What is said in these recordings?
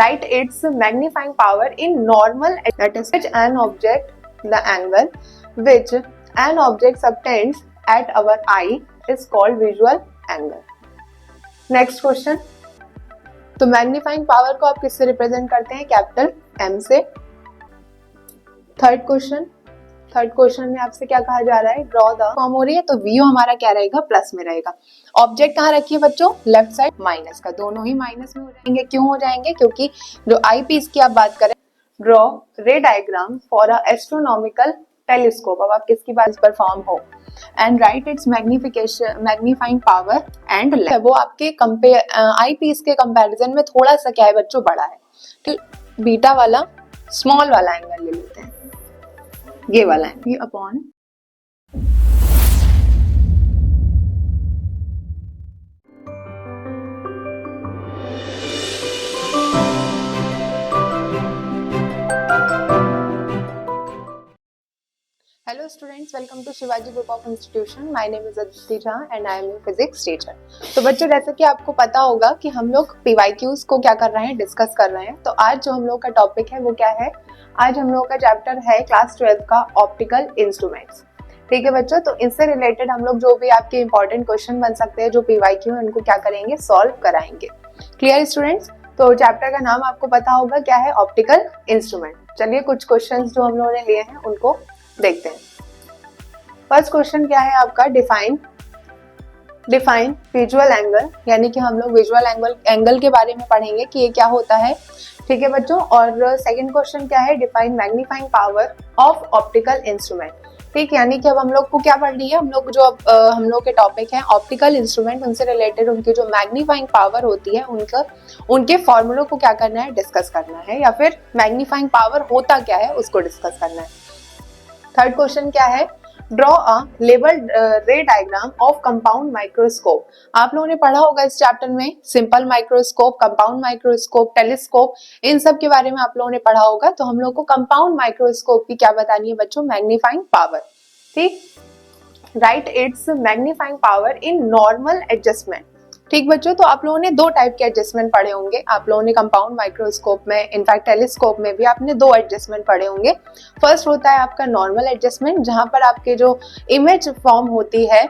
write its magnifying power in normal, that is which an object, the angle which an object subtends at our eye is called visual angle. Next question, तो magnifying power को आप किससे represent करते हैं? Capital M से। Third question में आपसे क्या कहा जा रहा है? ड्रॉ द फॉर्म हो रही है तो व्यू हमारा क्या रहेगा? प्लस में रहेगा। ऑब्जेक्ट कहाँ रखिए बच्चों? लेफ्ट साइड माइनस का, दोनों ही माइनस में हो जाएंगे। क्यों हो जाएंगे? क्योंकि जो आई पीस की आप बात करें, ड्रॉ रे diagram for a astronomical telescope, अब आप किसकी बात पर फॉर्म हो, and right it's magnifying power and length. वो आपके आई पीस के कंपैरिजन में थोड़ा सा क्या है बच्चों? बड़ा है। तो बीटा वाला स्मॉल वाला एंगल ले लेते हैं, ये वाला है, ये upon Hello students, welcome to Shivaji Group of Institution. My name is Aditi Jha and I am your physics teacher. तो बच्चों, जैसे कि आपको पता होगा कि हम लोग PYQs को क्या कर रहे हैं? डिस्कस कर रहे हैं। तो आज जो हम लोग का टॉपिक है वो क्या है? आज हम लोग का चैप्टर है क्लास 12 का ऑप्टिकल इंस्ट्रूमेंट्स। ठीक है बच्चों, तो इससे रिलेटेड हम लोग जो भी आपके इंपॉर्टेंट क्वेश्चन बन सकते हैं, जो PYQ है, उनको क्या करेंगे? सॉल्व कराएंगे। Clear students? तो चैप्टर का नाम आपको पता होगा क्या है? Optical instrument. चलिए कुछ क्वेश्चन जो हम लोगों ने लिए हैं उनको देखते हैं। फर्स्ट क्वेश्चन क्या है आपका? डिफाइन विजुअल एंगल, यानी कि हम लोग विजुअल एंगल के बारे में पढ़ेंगे कि ये क्या होता है। ठीक है बच्चों। और सेकंड क्वेश्चन क्या है? Define magnifying power of optical instrument. ठीक, यानी कि अब हम लोग को क्या पढ़नी है? हम लोग जो हम लोग के टॉपिक है ऑप्टिकल इंस्ट्रूमेंट, उनसे रिलेटेड उनकी जो मैग्नीफाइंग पावर होती है उनके फॉर्मूलों को क्या करना है? डिस्कस करना है, या फिर मैग्नीफाइंग पावर होता क्या है उसको डिस्कस करना है। थर्ड क्वेश्चन क्या है? Draw a labelled ray diagram of compound microscope. आप लोगों ने पढ़ा होगा इस चैप्टर में simple microscope, compound microscope, telescope, इन सब के बारे में आप लोगों ने पढ़ा होगा। तो हम लोग को कंपाउंड माइक्रोस्कोप की क्या बतानी है बच्चों? Magnifying power. ठीक, right it's magnifying power in normal adjustment. ठीक बच्चों, तो आप लोगों ने दो टाइप के एडजस्टमेंट पढ़े होंगे। आप लोगों ने कंपाउंड माइक्रोस्कोप में, इनफैक्ट टेलीस्कोप में भी आपने दो एडजस्टमेंट पढ़े होंगे। फर्स्ट होता है आपका नॉर्मल एडजस्टमेंट, जहां पर आपके जो इमेज फॉर्म होती है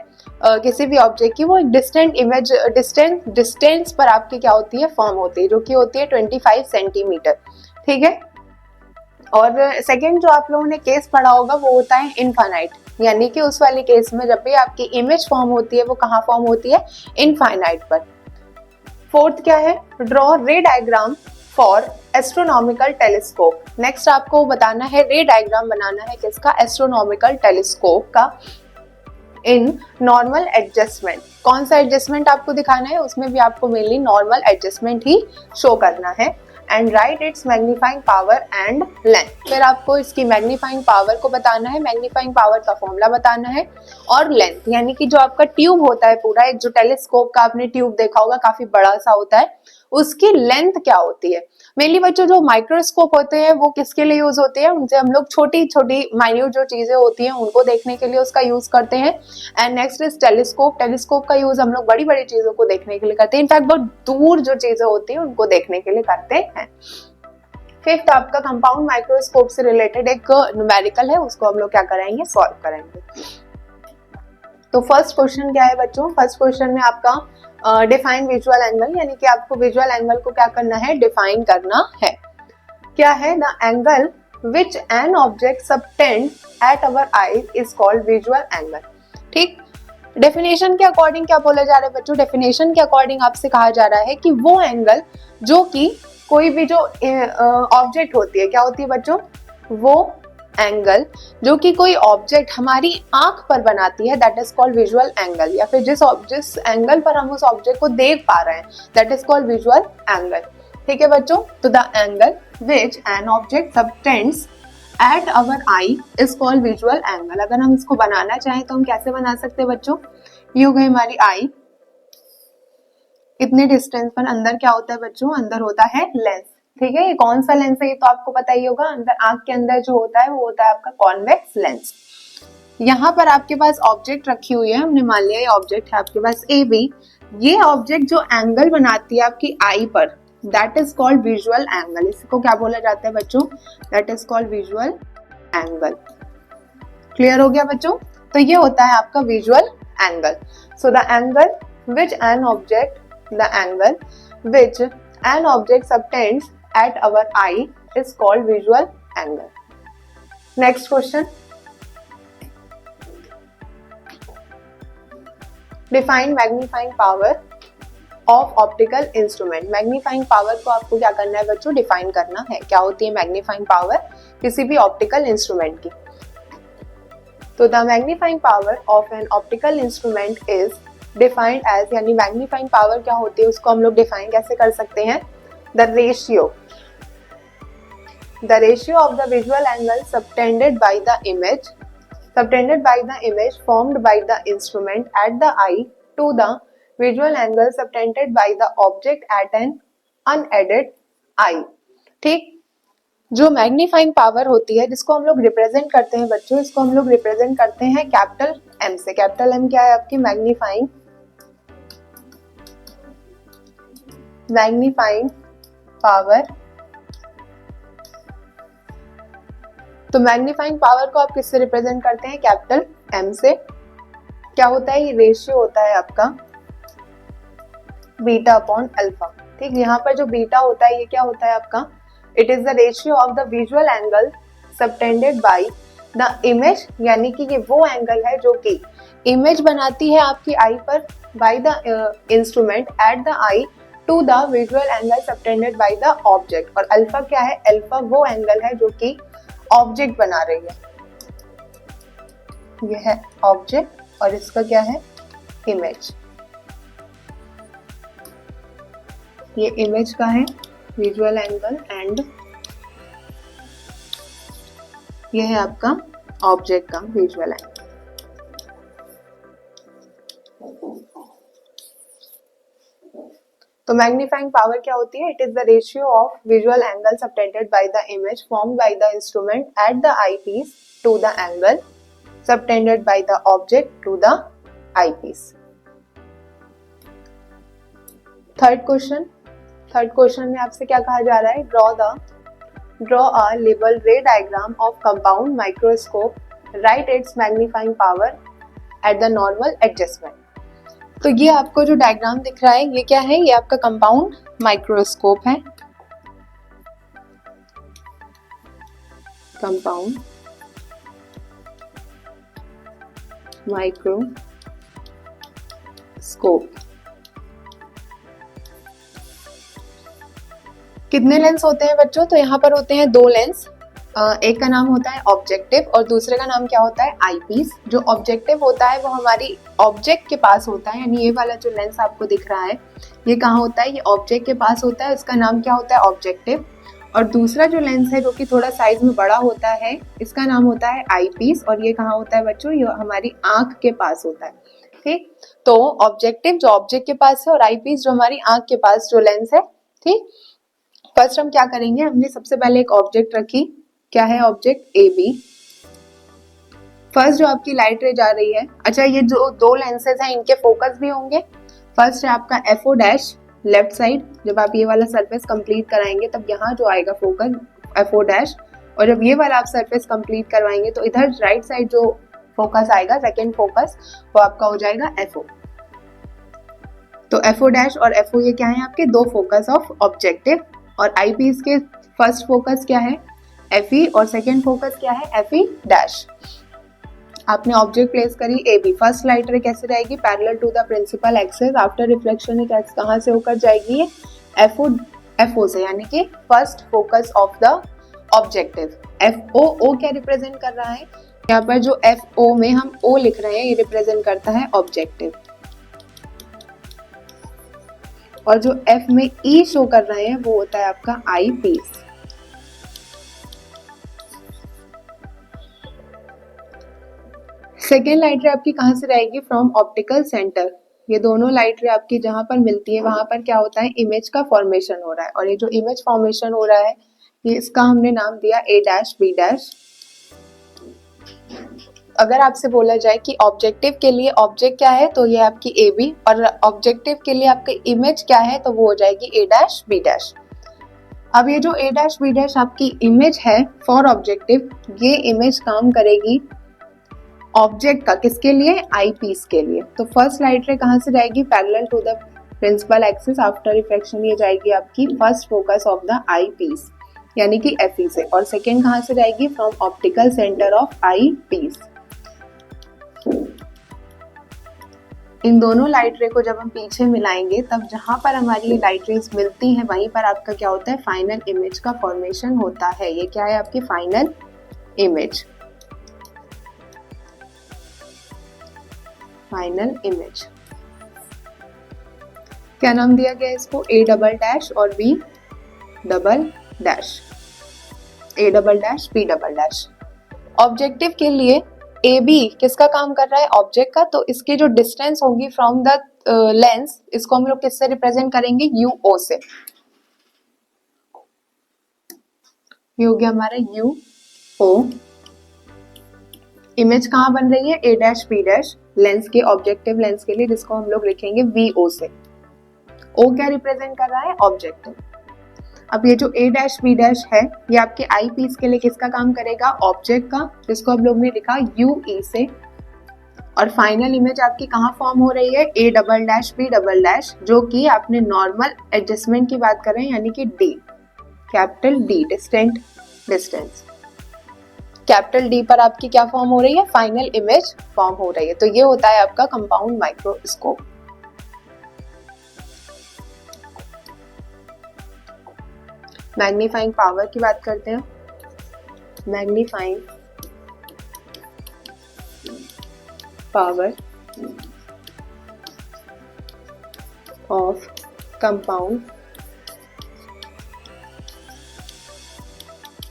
किसी भी ऑब्जेक्ट की, वो एक डिस्टेंस पर आपकी क्या होती है? फॉर्म होती है, जो कि होती है 25 सेंटीमीटर। ठीक है। और सेकेंड जो आप लोगों ने केस पढ़ा होगा वो होता है इनफाइनाइट, यानी कि उस वाली केस में जब भी आपकी इमेज फॉर्म होती है वो कहाँ फॉर्म होती है? इनफाइनाइट पर। फोर्थ क्या है? ड्रॉ रे diagram for astronomical telescope. Next आपको बताना है, रे डायग्राम बनाना है किसका? एस्ट्रोनॉमिकल टेलीस्कोप का इन नॉर्मल एडजस्टमेंट। कौन सा एडजस्टमेंट आपको दिखाना है? उसमें भी आपको मेनली नॉर्मल एडजस्टमेंट ही शो करना है। And right it's magnifying power and length. फिर आपको इसकी मैग्नीफाइंग पावर को बताना है, मैग्नीफाइंग पावर का फॉर्मूला बताना है, और लेंथ, यानी कि जो आपका ट्यूब होता है पूरा, एक जो टेलीस्कोप का आपने ट्यूब देखा होगा काफी बड़ा सा होता है, उसकी लेंथ क्या होती है। मेनली बच्चों जो माइक्रोस्कोप होते हैं वो किसके लिए यूज होते हैं? उनसे हम लोग छोटी छोटी माइन्यूट जो चीजें होती हैं उनको देखने के लिए उसका यूज करते हैं। एंड नेक्स्ट इज टेलीस्कोप का यूज हम लोग बड़ी बड़ी चीजों को देखने के लिए करते हैं, इनफैक्ट बहुत दूर जो चीजें होती हैं उनको देखने के लिए करते हैं। फिफ्थ आपका कंपाउंड माइक्रोस्कोप से रिलेटेड एक न्यूमेरिकल है, उसको हम लोग क्या कराएंगे? सॉल्व करेंगे। तो फर्स्ट क्वेश्चन क्या है बच्चों? फर्स्ट क्वेश्चन में आपका डिफाइन विजुअल एंगल, यानी कि आपको विजुअल एंगल को क्या करना है? डिफाइन करना है। क्या है? The angle which an object subtend at our I is called visual angle. ठीक, डेफिनेशन के अकॉर्डिंग क्या बोला जा रहा है बच्चों? डेफिनेशन के अकॉर्डिंग आपसे कहा जा रहा है कि वो एंगल जो कि कोई भी जो ऑब्जेक्ट होती है, क्या होती है बच्चों? वो एंगल जो कि कोई ऑब्जेक्ट हमारी आंख पर बनाती है, that is called visual angle, या फिर जिस एंगल पर हम उस ऑब्जेक्ट को देख पा रहे हैं, that is called visual angle. ठीक है बच्चों, तो the angle which an object subtends at our I is called visual angle. अगर हम इसको बनाना चाहें तो हम कैसे बना सकते हैं बच्चों? ये हो गई हमारी आई, इतने डिस्टेंस पर अंदर क्या होता है बच्चों? अंदर होता है लेंस। ठीक है, ये कौन सा लेंस है ये तो आपको पता ही होगा। अंदर आंख के अंदर जो होता है वो होता है आपका कॉन्वेक्स लेंस। यहाँ पर आपके पास ऑब्जेक्ट रखी हुई है, हमने मान लिया ये ऑब्जेक्ट है आपके पास ए बी। ये ऑब्जेक्ट जो एंगल बनाती है आपकी आई पर, that is called visual angle. इसको क्या बोला जाता है बच्चों? That is called visual angle. Clear हो गया बच्चों? तो ये होता है आपका visual angle. So the angle which an object subtends at our I is called visual angle. Next question, define magnifying power of optical instrument. Magnifying power को आपको क्या करना है बच्चों? डिफाइन करना है। क्या होती है मैग्नीफाइंग पावर किसी भी ऑप्टिकल इंस्ट्रूमेंट की? तो the magnifying power of an optical instrument is defined as, यानी मैग्नीफाइंग पावर क्या होती है उसको हम लोग डिफाइन कैसे कर सकते हैं? The ratio of the visual angle subtended by the image formed by the instrument at the eye to the visual angle subtended by the object at an unaided eye। ठीक, जो मैग्नीफाइंग पावर होती है जिसको हम लोग represent करते हैं बच्चों, इसको हम लोग रिप्रेजेंट करते हैं कैपिटल एम से। कैपिटल एम क्या है आपकी? Magnifying power. तो मैग्नीफाइंग पावर को आप किससे रिप्रेजेंट करते हैं? कैपिटल एम से। क्या होता है? ये रेशियो होता है आपका बीटा अपॉन अल्फा। ठीक, यहाँ पर जो बीटा होता है ये क्या होता है आपका? It is the ratio of the visual angle subtended by the image, यानी कि ये वो एंगल है जो कि इमेज बनाती है आपकी आई पर by the instrument at the eye to the visual angle subtended by the object. और अल्फा क्या है? अल्फा वो एंगल है जो कि ऑब्जेक्ट बना रही है। ये है ऑब्जेक्ट और इसका क्या है? इमेज। ये इमेज का है विजुअल एंगल एंड ये है आपका ऑब्जेक्ट का विजुअल एंगल। तो मैग्नीफाइंग पावर क्या होती है? It is the ratio of visual angle subtended by the image formed by the instrument at the I piece to the angle subtended by the object to the I piece. Third question में आपसे क्या कहा जा रहा है? Draw a लेवल ray diagram of compound microscope, write it's magnifying power at the normal adjustment. तो ये आपको जो डायग्राम दिख रहा है ये क्या है? ये आपका कंपाउंड माइक्रोस्कोप है। Compound microscope. कितने लेंस होते हैं बच्चों? तो यहाँ पर होते हैं दो लेंस। एक का नाम होता है ऑब्जेक्टिव और दूसरे का नाम क्या होता है? आईपीस। जो ऑब्जेक्टिव होता है वो हमारी ऑब्जेक्ट के पास होता है, यानी ये वाला जो लेंस आपको दिख रहा है ये कहाँ होता है? ये ऑब्जेक्ट के पास होता है, उसका नाम क्या होता है? ऑब्जेक्टिव। और दूसरा जो लेंस है जो कि थोड़ा साइज में बड़ा होता है इसका नाम होता है आईपीस। और ये कहाँ होता है बच्चों? ये हमारी आंख के पास होता है। ठीक, तो ऑब्जेक्टिव जो ऑब्जेक्ट के पास है और आईपीस जो हमारी आंख के पास जो लेंस है। ठीक, फर्स्ट हम क्या करेंगे? हमने सबसे पहले एक ऑब्जेक्ट रखी। क्या है ऑब्जेक्ट? A B. फर्स्ट जो आपकी लाइट रे जा रही है, अच्छा ये जो दो लेंसेज हैं इनके फोकस भी होंगे। फर्स्ट है आपका FO डैश लेफ्ट साइड, जब आप ये वाला सरफेस कंप्लीट कराएंगे तब यहाँ जो आएगा फोकस FO डैश, और जब ये वाला आप सरफेस कंप्लीट करवाएंगे तो इधर राइट साइड जो फोकस आएगा सेकेंड फोकस वो आपका हो जाएगा FO। तो FO डैश और FO ये क्या है आपके? दो फोकस ऑफ ऑब्जेक्टिव। और आईपीस के फर्स्ट फोकस क्या है? FE और सेकेंड फोकस क्या है? FE dash. आपने ऑब्जेक्ट प्लेस करी AB। फर्स्ट लाइट रे कैसे जाएगी? Parallel to the principal axis. After reflection ये कहाँ से होकर जाएगी? FO से, यानी कि first focus of the objective. FO क्या रिप्रेजेंट कर रहा है? यहाँ पर जो FO में हम O लिख रहे हैं ये रिप्रेजेंट करता है ऑब्जेक्टिव, और जो F में E शो कर रहे हैं वो होता है आपका आई पीस। सेकेंड लाइट रे आपकी कहाँ से रहेगी? From optical centre. ये दोनों लाइट रे आपकी जहां पर मिलती है वहां पर क्या होता है? इमेज का फॉर्मेशन हो रहा है। और ये जो इमेज फॉर्मेशन हो रहा है ये इसका हमने नाम दिया A डैश B डैश। अगर आपसे बोला जाए कि ऑब्जेक्टिव के लिए ऑब्जेक्ट क्या है तो ये आपकी AB, और ऑब्जेक्टिव के लिए आपकी इमेज क्या है तो वो हो जाएगी A डैश B डैश। अब ये जो a डैश b डैश आपकी इमेज है फॉर ऑब्जेक्टिव, ये इमेज काम करेगी ऑब्जेक्ट का, किसके लिए, आई पीस के लिए। तो फर्स्ट लाइट रे कहाँ से जाएगी, parallel to the principal axis after reflection, ये जाएगी आपकी first focus of the I piece यानी कि एफ से, और सेकेंड कहाँ से जाएगी, from optical centre of I piece. इन दोनों लाइट रे को जब हम पीछे मिलाएंगे तब जहां पर हमारी लाइट रेज मिलती हैं वहीं पर आपका क्या होता है, फाइनल इमेज का फॉर्मेशन होता है। ये क्या है आपकी फाइनल इमेज, फाइनल इमेज। क्या नाम दिया गया इसको, ए डबल डैश और B double dash, A double dash B double dash. Objective के लिए ए बी किसका काम कर रहा है, ऑब्जेक्ट का, तो इसकी जो डिस्टेंस होगी फ्रॉम द लेंस, इसको हम लोग किससे रिप्रेजेंट करेंगे, यू ओ से। ये हो गया हमारा यू ओ। इमेज कहाँ बन रही है, ए डैश बी डैश लेंस के, ऑब्जेक्टिव लेंस के लिए, जिसको हम लोग लिखेंगे वी ओ से। ओ क्या रिप्रेजेंट कर रहा है, ऑब्जेक्टिव। अब ये जो ए डैश बी डैश है ये आपके आई पीस के लिए किसका काम करेगा, ऑब्जेक्ट का, जिसको हम लोग ने लिखा यू ई से। और फाइनल इमेज आपकी कहाँ फॉर्म हो रही है, A double dash B double dash, जो कि आपने नॉर्मल एडजस्टमेंट की बात कर रहे हैं यानी कि D, capital D, distant distance, capital D पर आपकी क्या फॉर्म हो रही है, फाइनल इमेज फॉर्म हो रही है। तो ये होता है आपका कंपाउंड माइक्रोस्कोप। मैग्नीफाइंग पावर की बात करते हैं। Magnifying power of compound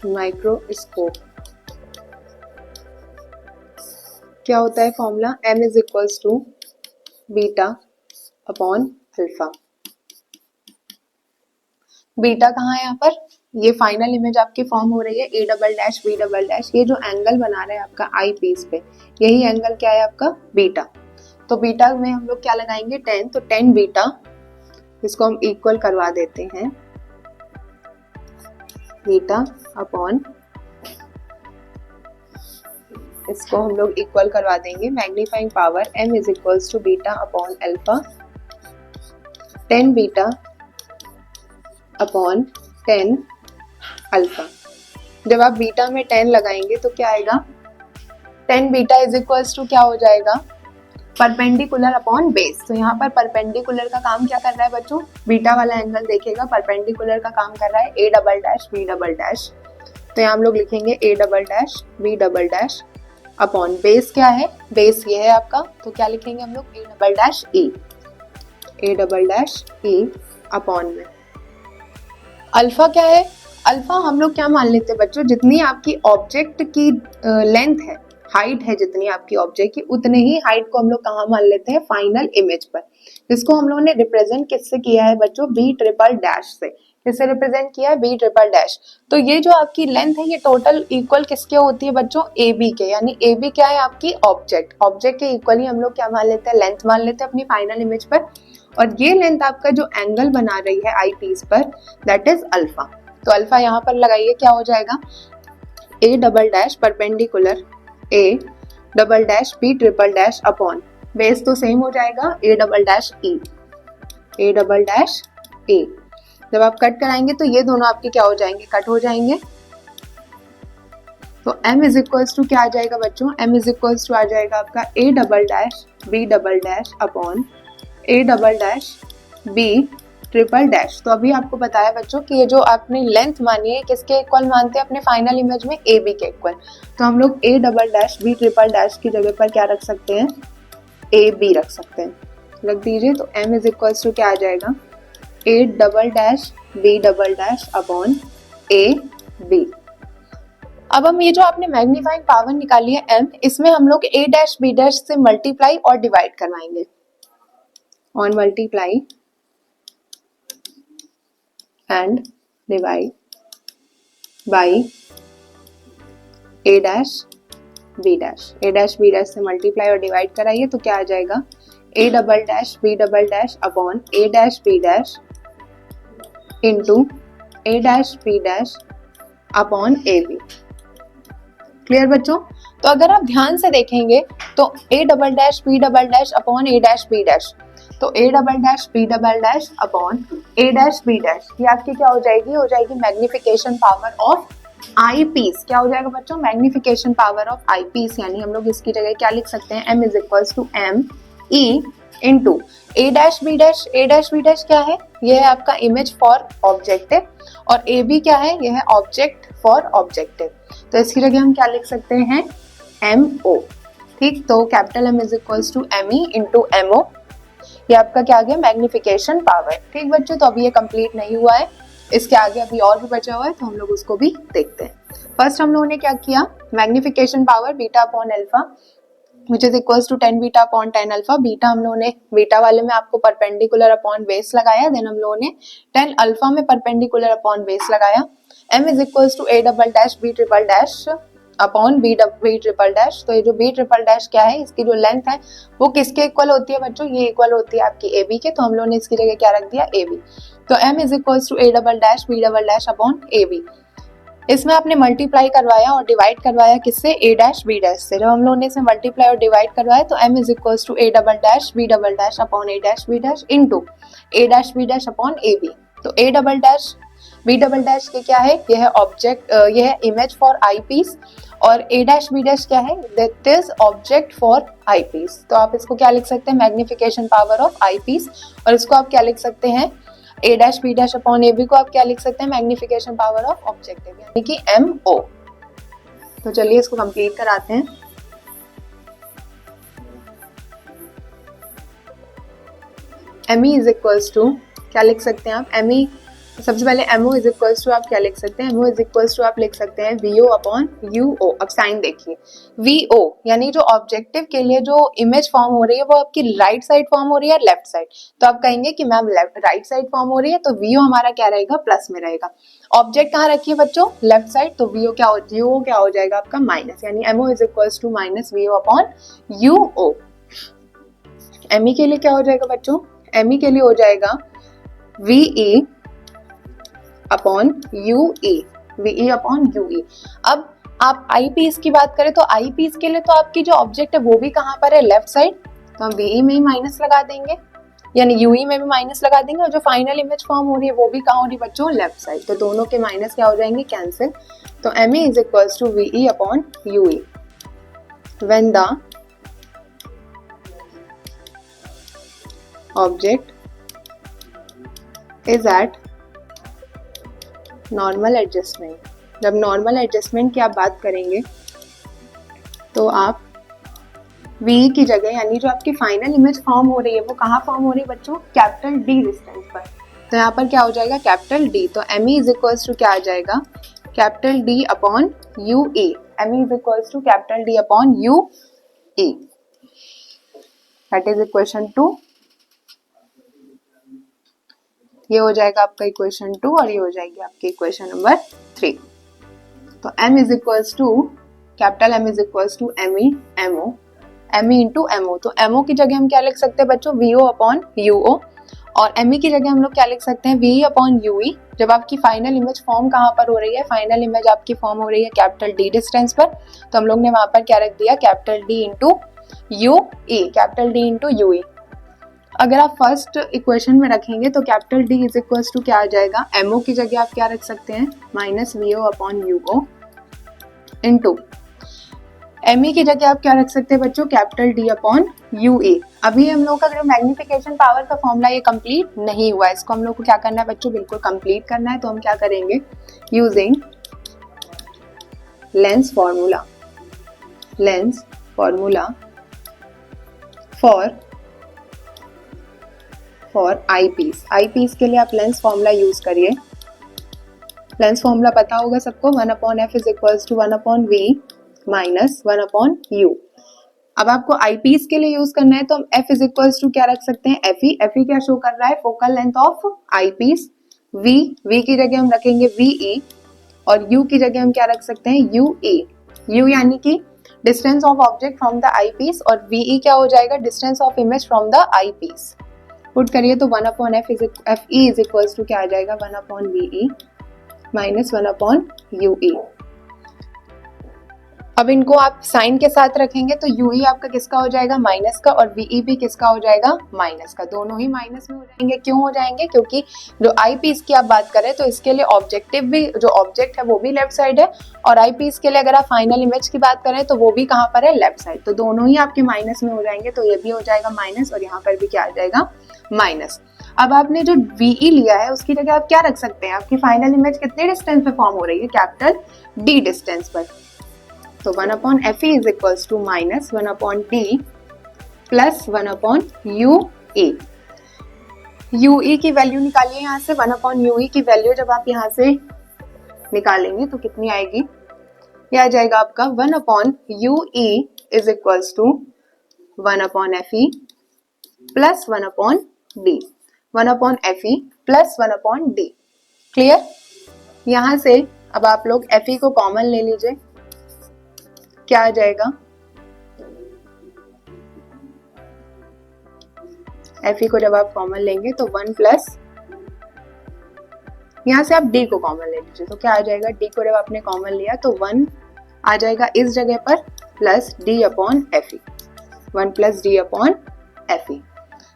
microscope क्या होता है formula, m is equals to beta upon alpha. Beta कहाँ है यहाँ पर, ये फाइनल इमेज आपकी फॉर्म हो रही है A double dash B double dash, ये जो एंगल बना रहा है आपका आई पीस पे, यही एंगल क्या है आपका, बीटा। तो बीटा में हम लोग क्या लगाएंगे, 10, तो 10 बीटा, इसको हम इक्वल करवा देते हैं, बीटा अपॉन, इसको हम लोग इक्वल करवा देंगे, magnifying power m is equals to beta upon alpha, 10 beta upon 10 alpha. जब आप बीटा में 10 लगाएंगे तो क्या आएगा, 10 बीटा इज इक्वल्स टू क्या हो जाएगा, परपेंडिकुलर अपॉन बेस। तो यहाँ पर परपेंडिकुलर का काम क्या कर रहा है बच्चों, बीटा वाला एंगल देखेगा, परपेंडिकुलर का काम कर रहा है A double dash B double dash. तो यहाँ हम लोग लिखेंगे A double dash B double dash upon base क्या है, बेस ये है आपका, तो क्या लिखेंगे हम लोग, A double dash E, A double dash E upon में अल्फा क्या है, अल्फा हम लोग क्या मान लेते हैं बच्चों, जितनी आपकी ऑब्जेक्ट की लेंथ है, हाइट है जितनी आपकी ऑब्जेक्ट की, उतने ही हाइट को हम लोग कहाँ मान लेते हैं, फाइनल इमेज पर, जिसको हम लोगों ने रिप्रेजेंट किससे किया है बच्चों, बी ट्रिपल डैश से। किससे रिप्रेजेंट किया है, बी ट्रिपल डैश। तो ये जो आपकी लेंथ है ये टोटल इक्वल किसके होती है बच्चों, ए बी के, यानी ए बी क्या है आपकी ऑब्जेक्ट, ऑब्जेक्ट के इक्वली हम लोग क्या मान लेते हैं, लेंथ मान लेते हैं अपनी फाइनल इमेज पर। और ये लेंथ आपका जो एंगल बना रही है आई पीस पर, दैट इज अल्फा। तो अल्फा यहाँ पर लगाइए, क्या हो जाएगा, A double dash perpendicular A double dash B triple dash upon base तो सेम हो जाएगा, A double dash E, A double dash A. जब आप कट कराएंगे तो ये दोनों आपके क्या हो जाएंगे, कट हो जाएंगे। तो m इज इक्वल्स टू क्या आ जाएगा बच्चों, m इज इक्वल्स टू आ जाएगा आपका A double dash B double dash upon A double dash B triple dash. तो अभी आपको बताया बच्चों कि ये जो आपने लेंथ मानी है किसके इक्वल मानते हैं अपने फाइनल इमेज में, ए बी के इक्वल। तो हम लोग A double dash B triple dash की जगह पर क्या रख सकते हैं, ए बी रख सकते हैं, रख दीजिए। तो m इज इक्वल्स टू क्या आ जाएगा, A double dash B double dash upon A B. अब हम ये जो आपने मैग्नीफाइंग पावर निकाली है m, इसमें हम लोग a डैश b डैश से मल्टीप्लाई और डिवाइड करवाएंगे, on multiply and divide by a dash b dash, a dash b dash से मल्टीप्लाई और डिवाइड कराइए तो क्या आ जाएगा, a double dash b double dash upon a dash b dash into A dash B dash upon A B. Clear बच्चों? तो अगर आप ध्यान से देखेंगे तो A double dash B double dash upon A dash B dash, तो A double dash B double dash upon A dash B dash, ये आपकी क्या हो जाएगी? हो जाएगी magnification power of I piece. क्या हो जाएगा बच्चों? Magnification power of I piece. यानी हम लोग इसकी जगह क्या लिख सकते हैं? m is equals to M E into A dash B dash. A dash B dash क्या है? ये है आपका इमेज फॉर ऑब्जेक्टिव, और ए बी क्या है? ये है ऑब्जेक्ट फॉर ऑब्जेक्टिव। तो इसकी जगह हम क्या लिख सकते हैं? M O. ठीक, तो capital M is equals to M E into M O, ये आपका क्या आ गया? Magnification power. ठीक बच्चों, तो अभी ये कंप्लीट नहीं हुआ है, इसके आगे अभी और भी बचा हुआ है, तो हम लोग उसको भी देखते हैं। फर्स्ट हम लोगों ने क्या किया? Magnification power beta upon alpha which is equals to 10 beta upon 10 alpha. Beta हम लोगों ने बीटा वाले में आपको परपेंडिकुलर अपॉन बेस लगाया, देन हम लोगों ने 10 अल्फा में परपेंडिकुलर अपॉन बेस लगाया। m is equals to A double dash B triple dash upon B triple dash. तो ये जो बी ट्रिपल डैश क्या है? इसकी जो लेंथ है वो किसके इक्वल होती है बच्चों? ये इक्वल होती है आपकी ए बी के, तो हम लोगों ने इसकी जगह क्या रख दिया? A B. तो m is equals to A double dash B double dash upon A B. इसमें आपने मल्टीप्लाई करवाया और डिवाइड करवाया किससे? ए डैश बी डैश से। जब हम लोगों ने इसे मल्टीप्लाई और डिवाइड करवाया तो m is equals to A double dash B double dash upon A dash B dash into A dash B dash upon A B. तो A double dash B double dash के क्या है? यह है object, यह है इमेज फॉर आई पीस, और ए dash B dash क्या है? That is object for I piece. तो आप इसको क्या लिख सकते हैं? Magnification power of I piece. और इसको आप क्या लिख सकते हैं? A dash B dash upon A B को आप क्या लिख सकते हैं? मैग्निफिकेशन पावर ऑफ ऑब्जेक्टिव, यानी कि एम ओ। तो चलिए इसको कंप्लीट कराते हैं। M E is equals to क्या लिख सकते हैं आप? एम ई सबसे पहले MO इज इक्वल्स टू आप क्या लिख सकते हैं? MO इज इक्वल्स टू आप लिख सकते हैं VO अपॉन UO। अब साइन देखिए, VO यानी जो ऑब्जेक्टिव के लिए जो इमेज फॉर्म हो रही है वो आपकी राइट साइड फॉर्म हो रही है, लेफ्ट साइड। तो आप कहेंगे कि मैम राइट साइड फॉर्म हो रही है, तो VO हमारा क्या रहेगा? प्लस में रहेगा। ऑब्जेक्ट कहाँ रखिए बच्चों? लेफ्ट साइड, तो VO क्या हो जाएगा आपका? माइनस, यानी MO is equals to minus VO upon UO। ME के लिए क्या हो जाएगा बच्चों? ME के लिए हो जाएगा VE upon UE, VE upon UE। अब आप आई पीस की बात करें तो आई पीस के लिए तो आपकी जो ऑब्जेक्ट है वो भी कहाँ पर है? लेफ्ट साइड, तो हम VE में ही माइनस लगा देंगे, यानी UE में भी माइनस लगा देंगे, और जो फाइनल इमेज फॉर्म हो रही है वो भी कहाँ हो रही है बच्चों? Left side. तो दोनों के माइनस क्या हो जाएंगे? कैंसिल। तो ME is equals to VE upon UE when the object is at normal adjustment. जब नॉर्मल एडजस्टमेंट की आप बात करेंगे तो आप VE की जगह, यानी जो आपकी फाइनल इमेज फॉर्म हो रही है वो कहाँ फॉर्म हो रही है बच्चों? कैपिटल D डिस्टेंस पर। तो यहाँ पर क्या हो जाएगा? Capital D। तो ME इज इक्वल्स टू क्या आ जाएगा? Capital D upon UE। ME is equals to capital D upon UE। That is equation 2। ये हो जाएगा आपका इक्वेशन 2 और ये हो जाएगी आपकी इक्वेशन नंबर 3। तो M is equals to capital M is equals to ME MO, ME into MO। तो MO की जगह हम क्या लिख सकते हैं बच्चों? VO अपॉन UO, और ME की जगह हम लोग क्या लिख सकते हैं? VE upon UE। जब आपकी फाइनल इमेज फॉर्म कहाँ पर हो रही है? फाइनल इमेज आपकी फॉर्म हो रही है कैपिटल D डिस्टेंस पर, तो हम लोग ने वहां पर क्या रख दिया? Capital D into UE, capital D into UE। अगर आप फर्स्ट इक्वेशन में रखेंगे तो capital D is equals to क्या आ जाएगा? MO की जगह आप क्या रख सकते हैं? Minus VO upon UO into ME की जगह आप क्या रख सकते हैं बच्चों? Capital D upon UE। अभी हम लोग का जो मैग्निफिकेशन पावर का फॉर्मूला ये कंप्लीट नहीं हुआ है, इसको हम लोग को क्या करना है बच्चों? बिल्कुल कंप्लीट करना है। तो हम क्या करेंगे? Using lens formula for I piece के लिए आप लेंस फॉर्मूला यूज करिए। लेंस फॉर्मूला पता होगा सबको, 1 upon F is equals to 1 upon V minus 1 upon U। अब आपको आई पीस के लिए यूज करना है तो हम F इज इक्वल्स टू क्या रख सकते हैं? FE क्या शो कर रहा है? Focal length of I piece. V की जगह हम रखेंगे VE, और U की जगह हम क्या रख सकते हैं? UE। U यानी कि distance of object from the I piece, और VE क्या हो जाएगा? Distance of image from the I piece. Put करिए तो 1 upon FE is equals to क्या आ जाएगा? 1 अपॉन VE माइनस 1/UE। अब इनको आप साइन के साथ रखेंगे तो UE आपका किसका हो जाएगा, माइनस का, और VE भी किसका हो जाएगा, माइनस का। दोनों ही माइनस में हो जाएंगे। क्यों हो जाएंगे, क्योंकि जो आई पीस की आप बात करें तो इसके लिए ऑब्जेक्टिव भी, जो ऑब्जेक्ट है वो भी लेफ्ट साइड है, और आई पीस के लिए अगर आप फाइनल इमेज की बात करें तो वो भी कहाँ पर है, लेफ्ट साइड। तो दोनों ही आपके माइनस में हो जाएंगे, तो ये भी हो जाएगा माइनस और यहाँ पर भी क्या आ जाएगा, माइनस। अब आपने जो VE लिया है उसकी जगह आप क्या रख सकते हैं, आपकी फाइनल इमेज कितने डिस्टेंस पे फॉर्म हो रही है, कैपिटल D डिस्टेंस पर। तो 1/FE is equals to minus 1/D plus 1/UE। UE की वैल्यू निकालिए यहाँ से। 1/UE की वैल्यू जब आप यहाँ से निकालेंगे तो कितनी आएगी, यह आ जाएगा आपका 1/UE is equals to 1/FE plus 1/D। 1/FE plus 1/D। Clear. यहाँ से अब आप लोग FE को कॉमन ले लीजिए, क्या आ जाएगा, FE को जब आप कॉमन लेंगे तो 1 प्लस, यहां से आप D को कॉमन ले लीजिए तो क्या आ जाएगा, D को जब आपने कॉमन लिया तो 1 आ जाएगा इस जगह पर, plus D/FE, 1 plus D/FE।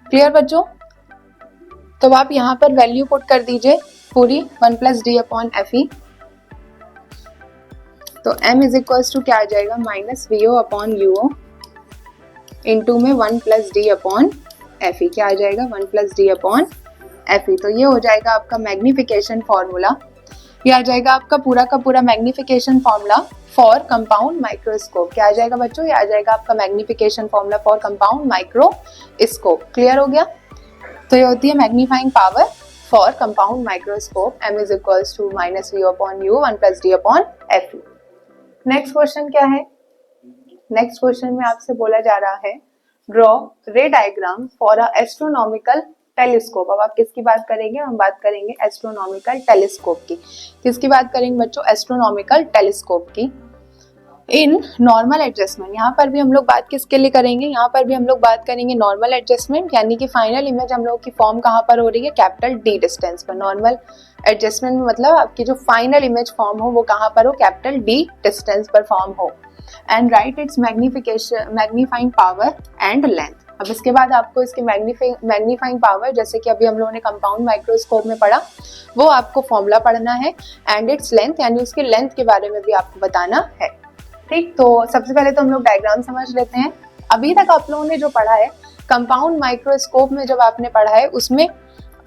Clear बच्चों। तो आप यहाँ पर वैल्यू पुट कर दीजिए पूरी, 1 प्लस D/FE। तो m इज इक्वल्स टू क्या आ जाएगा, माइनस VO/UO इंटू में 1 प्लस D/FE। क्या आ जाएगा, 1 प्लस D/FE। तो ये हो जाएगा आपका मैग्निफिकेशन फॉर्मूला, ये आ जाएगा आपका पूरा का पूरा magnification formula for compound microscope. क्या आ जाएगा बच्चों, ये आ जाएगा आपका magnification formula for compound microscope. Clear हो गया। तो ये होती है magnifying power for compound microscope, m is equals to minus VO/U 1 plus D/FE। Next question क्या है, नेक्स्ट क्वेश्चन में आपसे बोला जा रहा है ड्रॉ रे diagram for a astronomical telescope. अब आप किसकी बात करेंगे, हम बात करेंगे एस्ट्रोनॉमिकल टेलीस्कोप की। किसकी बात करेंगे बच्चों, एस्ट्रोनॉमिकल टेलीस्कोप की। इन नॉर्मल एडजस्टमेंट, यहाँ पर भी हम लोग बात किसके लिए करेंगे, यहाँ पर भी हम लोग बात करेंगे नॉर्मल एडजस्टमेंट, यानी कि फाइनल इमेज हम लोग की फॉर्म कहाँ पर हो रही है, कैपिटल D डिस्टेंस पर। नॉर्मल एडजस्टमेंट में मतलब आपकी जो फाइनल इमेज फॉर्म हो वो कहाँ पर हो, कैपिटल D डिस्टेंस पर फॉर्म हो। And right it's magnifying power and length. अब इसके बाद आपको इसकी मैग्नीफाइंग पावर, जैसे कि अभी हम लोगों ने कंपाउंड माइक्रोस्कोप में पढ़ा, वो आपको फॉर्मूला पढ़ना है, एंड इट्स लेंथ, यानी उसके लेंथ के बारे में भी आपको बताना है। ठीक, तो सबसे पहले तो हम लोग डायग्राम समझ लेते हैं। अभी तक आप लोगों ने जो पढ़ा है कंपाउंड माइक्रोस्कोप में, जब आपने पढ़ा है उसमें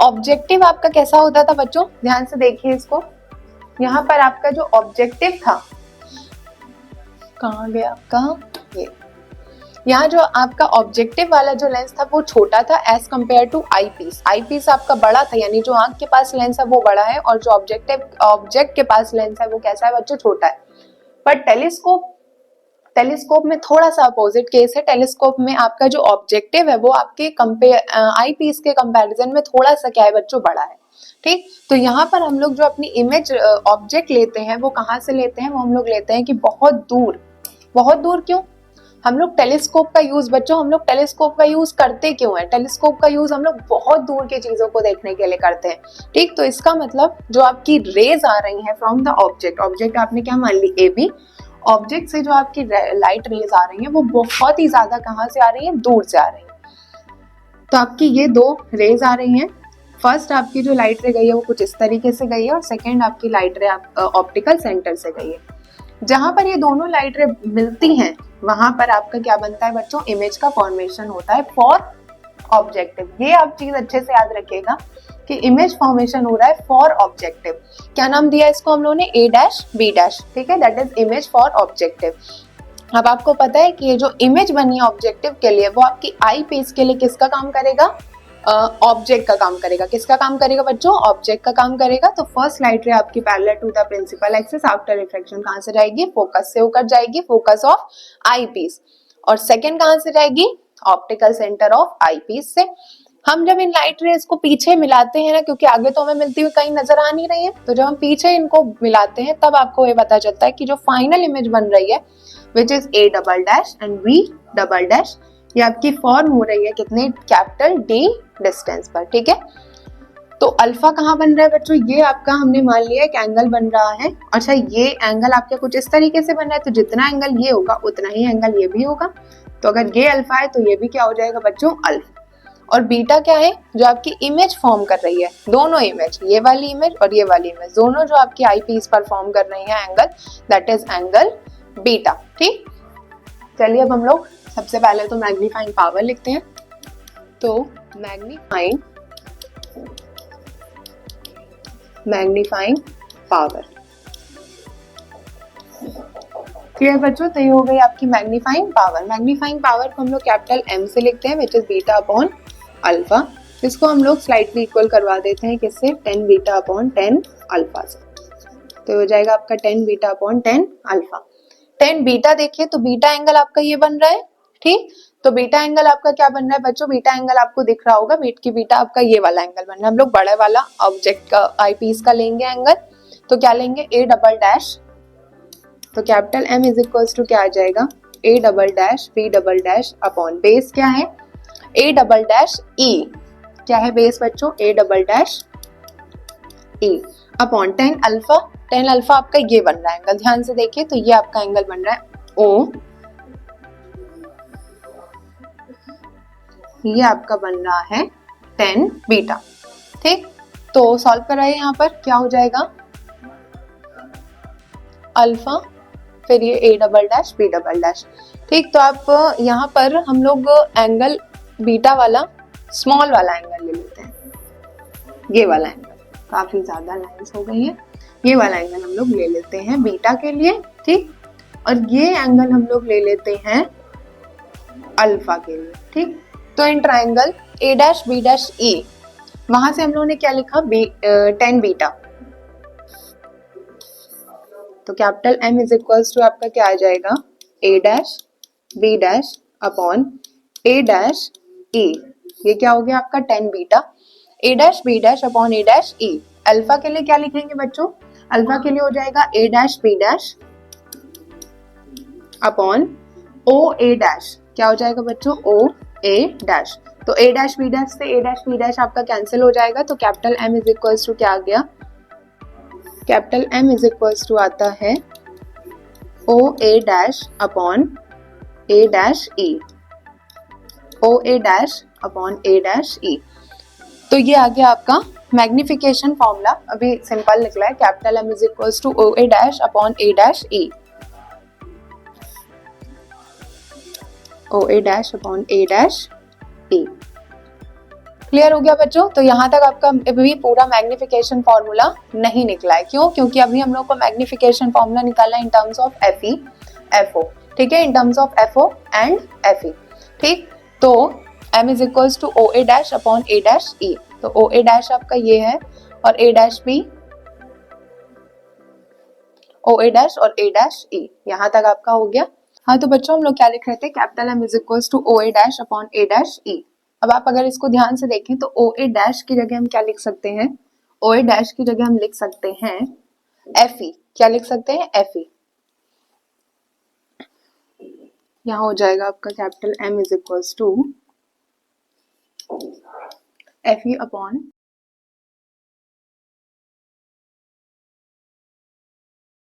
ऑब्जेक्टिव आपका कैसा होता था बच्चों, ध्यान से देखिए इसको। यहाँ पर आपका जो ऑब्जेक्टिव था, कहाँ गया आपका, ये यहाँ जो आपका ऑब्जेक्टिव वाला जो लेंस था वो छोटा था as compare to eye piece. Eye piece आपका बड़ा था, यानी जो आंख के पास लेंस है वो बड़ा है, और जो ऑब्जेक्ट के पास लेंस है वो कैसा है बच्चों, छोटा है। पर टेलीस्कोप में थोड़ा सा अपोजिट केस है। टेलीस्कोप में आपका जो ऑब्जेक्टिव है वो आपके आई पीस के कंपैरिजन में थोड़ा सा क्या है बच्चों, बड़ा है। ठीक, तो यहाँ पर हम लोग जो अपनी इमेज ऑब्जेक्ट लेते हैं वो कहाँ से लेते हैं, वो हम लोग लेते हैं कि बहुत दूर। बहुत दूर क्यों, हम लोग टेलीस्कोप का यूज बच्चों, हम लोग टेलीस्कोप का यूज करते क्यों है, टेलीस्कोप का यूज हम लोग बहुत दूर की चीजों को देखने के लिए करते हैं। ठीक, तो इसका मतलब जो आपकी रेज आ रही हैं फ्रॉम द ऑब्जेक्ट आपने क्या मान ली, AB, ऑब्जेक्ट से जो आपकी लाइट रेज आ रही है वो बहुत ही ज्यादा कहाँ से आ रही है, दूर से आ रही है। तो आपकी ये दो रेज आ रही हैं। फर्स्ट आपकी जो लाइट रे गई है वो कुछ इस तरीके से गई है, और सेकेंड आपकी लाइट रे ऑप्टिकल सेंटर से गई है। जहां पर ये दोनों लाइट रे मिलती हैं वहां पर आपका क्या बनता है बच्चों, इमेज का फॉर्मेशन होता है फॉर ऑब्जेक्टिव। ये आप चीज अच्छे से याद रखिएगा कि इमेज फॉर्मेशन हो रहा है फॉर ऑब्जेक्टिव। क्या नाम दिया इसको हम लोगों ने, A', B', ठीक है, that is image for objective. अब आपको पता है कि ये जो इमेज बनी है ऑब्जेक्टिव के लिए वो आपकी आई पीस के लिए किसका काम करेगा, ऑब्जेक्ट का काम करेगा। किसका काम करेगा बच्चों, ऑब्जेक्ट का काम करेगा। तो फर्स्ट लाइट रे आपकी parallel to the principal axis after reflection कहां से जाएगी, फोकस से होकर जाएगी, फोकस ऑफ आई पीस। और सेकेंड कहां से जाएगी, optical centre of I piece से। हम जब इन लाइट रेज को पीछे मिलाते हैं ना, क्योंकि आगे तो हमें मिलती हुई कहीं नजर आ नहीं रही है, तो जब हम पीछे इनको मिलाते हैं तब आपको ये पता चलता है कि जो फाइनल इमेज बन रही है which is A" and B", ये आपकी फॉर्म हो रही है कितने, कैपिटल D डिस्टेंस पर। ठीक है, तो यहाँ पर हम लोग जो अपनी इमेज ऑब्जेक्ट लेते हैं वो कहाँ से लेते हैं, फाइनल इमेज फॉर्म से। फाइनल इमेज फॉर्म से आपकी क्या आ रही है, तो अल्फा कहाँ बन रहा है बच्चों, ये आपका हमने मान लिया एक एंगल बन रहा है। अच्छा ये एंगल आपका कुछ इस तरीके से बन रहा है, तो जितना एंगल ये होगा उतना ही एंगल ये भी होगा। तो अगर ये अल्फा है तो ये भी क्या हो जाएगा बच्चों, अल्फा। और बीटा क्या है, जो आपकी इमेज फॉर्म कर रही है, दोनों इमेज, ये वाली इमेज और ये वाली इमेज, दोनों जो आपकी आई पीस पर फॉर्म कर रही है angle, that is angle beta. ठीक, चलिए अब हम लोग सबसे पहले तो मैग्नीफाइंग पावर लिखते हैं। तो मैग्नीफाइंग पावर, क्लियर बच्चों। तो ये हो गई आपकी मैग्नीफाइंग पावर। मैग्नीफाइंग पावर को हम लोग कैपिटल M से लिखते हैं, which is beta upon alpha. इसको हम लोग स्लाइटली इक्वल करवा देते हैं किससे, 10 बीटा अपॉन 10 अल्फा से। तो हो जाएगा आपका 10 बीटा अपॉन 10 अल्फा। 10 बीटा देखिए तो बीटा एंगल आपका ये बन रहा है। ठीक, तो बीटा एंगल आपका क्या बन रहा है बच्चों, बीटा एंगल आपको दिख रहा होगा, बीटा आपका ये वाला एंगल बन रहा है। हम लोग बड़ा वाला ऑब्जेक्ट का आई पीस का लेंगे एंगल, तो क्या लेंगे, A डबल डैश। तो capital M is equal to क्या आ जाएगा, A double dash B double dash upon base क्या है, A डबल डैश E। क्या है बेस बच्चों, A double dash E upon 10 alpha. 10 alpha आपका ये बन रहा है एंगल, ध्यान से देखिए तो ये आपका एंगल बन रहा है O, ये आपका बन रहा है 10 बीटा। ठीक, तो सॉल्व कराइए, यहाँ पर क्या हो जाएगा, अल्फा फिर ये A double dash B double dash. ठीक, तो आप यहाँ पर हम लोग एंगल बीटा वाला स्मॉल वाला एंगल ले लेते हैं, ये वाला एंगल, काफी ज्यादा लाइंस हो गई है, ये वाला एंगल हम लोग ले लेते हैं बीटा के लिए। ठीक, और ये एंगल हम लोग ले लेते हैं अल्फा के लिए। ठीक, तो in triangle A dash B dash E, वहां से हम लोगों ने क्या लिखा, 10 बीटा। तो capital M is equals to आपका क्या आ जाएगा, A dash B dash upon A dash E। ये क्या हो गया आपका 10 beta, A dash B dash upon A dash E। Alpha के लिए क्या लिखेंगे बच्चों, अल्फा के लिए हो जाएगा A dash B dash upon O A dash. क्या हो जाएगा बच्चों, O A डैश। तो A डैश B डैश से A डैश B डैश आपका कैंसिल हो जाएगा। तो capital M is equals to क्या आ गया, capital M is equals to आता है O A dash upon A dash E, O A dash upon A dash E। तो ये आ गया आपका मैग्निफिकेशन फॉर्मूला, अभी सिंपल निकला है, capital M is equals to O A dash upon A dash E, O A dash upon A dash E। Clear हो गया बच्चों। तो यहाँ तक आपका अभी पूरा मैग्निफिकेशन फॉर्मूला नहीं निकला है, क्यों, क्योंकि अभी हम लोग को मैग्निफिकेशन फॉर्मूला निकाला in terms of FE FO। ठीक है, in terms of FO and FE। ठीक, तो M is equals to O A dash upon A dash E। तो O A डैश आपका ये है और A dash B, O A dash और A डैश E, यहाँ तक आपका हो गया। हाँ, तो बच्चों हम लोग क्या लिख रहे थे, capital M is equals to O A dash upon A dash E। अब आप अगर इसको ध्यान से देखें तो O A डैश की जगह हम क्या लिख सकते हैं, O A डैश की जगह हम लिख सकते हैं FE। क्या लिख सकते हैं, FE। यहाँ हो जाएगा आपका capital M is equals to FE upon